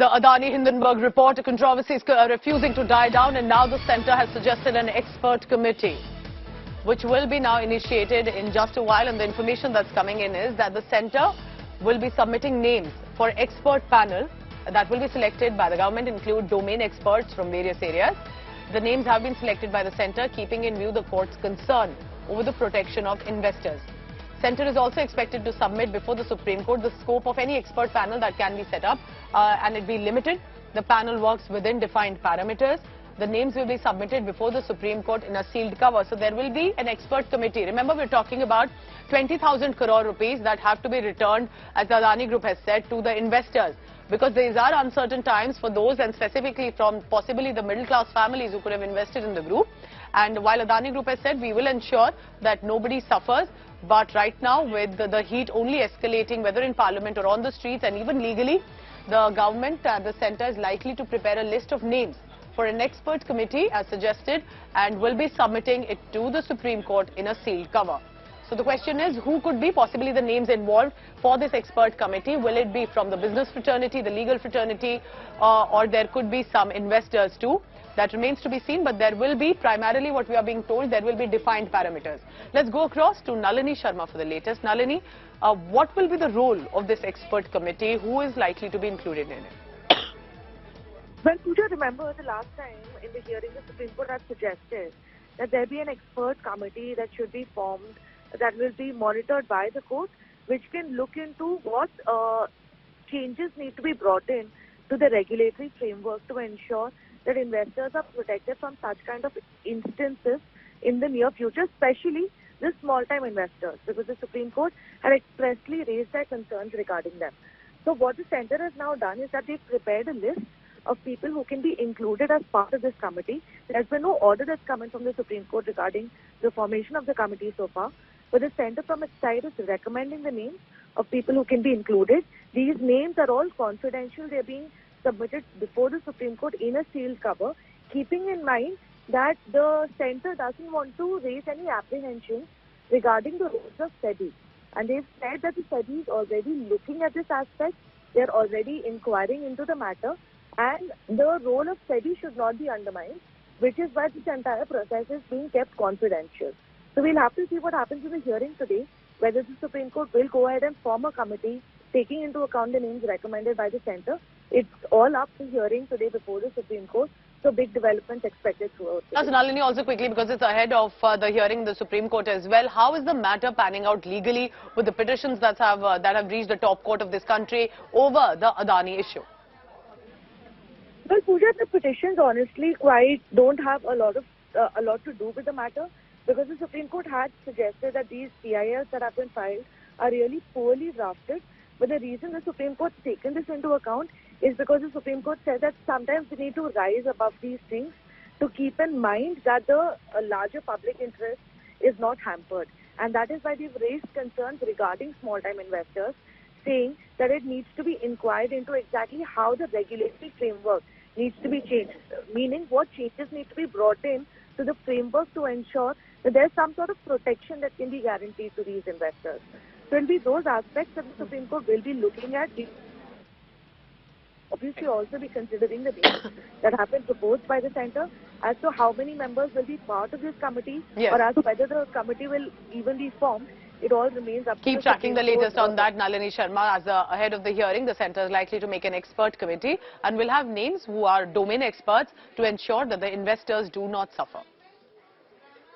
The Adani Hindenburg report, a controversy is refusing to die down, and now the centre has suggested an expert committee, which will be now initiated in just a while. And the information that's coming in is that the centre will be submitting names for expert panel that will be selected by the government, include domain experts from various areas. The names have been selected by the centre, keeping in view the court's concern over the protection of investors. Centre is also expected to submit before the Supreme Court the scope of any expert panel that can be set up, and it be limited. The panel works within defined parameters. The names will be submitted before the Supreme Court in a sealed cover. So there will be an expert committee. Remember, we're talking about 20,000 crore rupees that have to be returned, as the Adani Group has said, to the investors. Because these are uncertain times for those, and specifically from possibly the middle-class families who could have invested in the group. And while Adani Group has said, we will ensure that nobody suffers. But right now, with the heat only escalating, whether in Parliament or on the streets and even legally, the government, the centre is likely to prepare a list of names for an expert committee as suggested, and will be submitting it to the Supreme Court in a sealed cover. So the question is, who could be possibly the names involved for this expert committee? Will it be from the business fraternity, the legal fraternity, or there could be some investors too? That remains to be seen, but there will be, primarily what we are being told, there will be defined parameters. Let's go across to Nalini Sharma for the latest. Nalini, what will be the role of this expert committee? Who is likely to be included in it? Well, Pooja, remember the last time in the hearing, the Supreme Court had suggested that there be an expert committee that should be formed, that will be monitored by the court, which can look into what changes need to be brought in to the regulatory framework to ensure that investors are protected from such kind of instances in the near future, especially the small-time investors, because the Supreme Court had expressly raised their concerns regarding them. So what the centre has now done is that they've prepared a list of people who can be included as part of this committee. There's been no order that's come in from the Supreme Court regarding the formation of the committee so far, but the centre from its side is recommending the names of people who can be included. These names are all confidential. They're being submitted before the Supreme Court in a sealed cover, keeping in mind that the centre doesn't want to raise any apprehensions regarding the roles of SEBI. And they've said that the SEBI is already looking at this aspect. They're already inquiring into the matter, and the role of SEBI should not be undermined, which is why this entire process is being kept confidential. So we'll have to see what happens in the hearing today, whether the Supreme Court will go ahead and form a committee taking into account the names recommended by the centre. It's all up to hearing today before the Supreme Court, so big developments expected throughout. Now, so Nalini, also quickly, because it's ahead of the hearing in the Supreme Court as well, how is the matter panning out legally with the petitions that have reached the top court of this country over the Adani issue? Well, Pooja, the petitions honestly don't have a lot to do with the matter, because the Supreme Court had suggested that these PILs that have been filed are really poorly drafted. But the reason the Supreme Court's taken this into account is because the Supreme Court said that sometimes we need to rise above these things to keep in mind that the larger public interest is not hampered. And that is why they've raised concerns regarding small-time investors, saying that it needs to be inquired into exactly how the regulatory framework needs to be changed, meaning what changes need to be brought in to the framework to ensure that there's some sort of protection that can be guaranteed to these investors. So it will be those aspects that the Supreme Court will be looking at. Obviously also be considering the names that have been proposed by the centre as to how many members will be part of this committee, yes, or as to whether the committee will even be formed. It all remains up to Keep tracking the latest on that, Nalini Sharma. As ahead of the hearing, the centre is likely to make an expert committee and will have names who are domain experts to ensure that the investors do not suffer.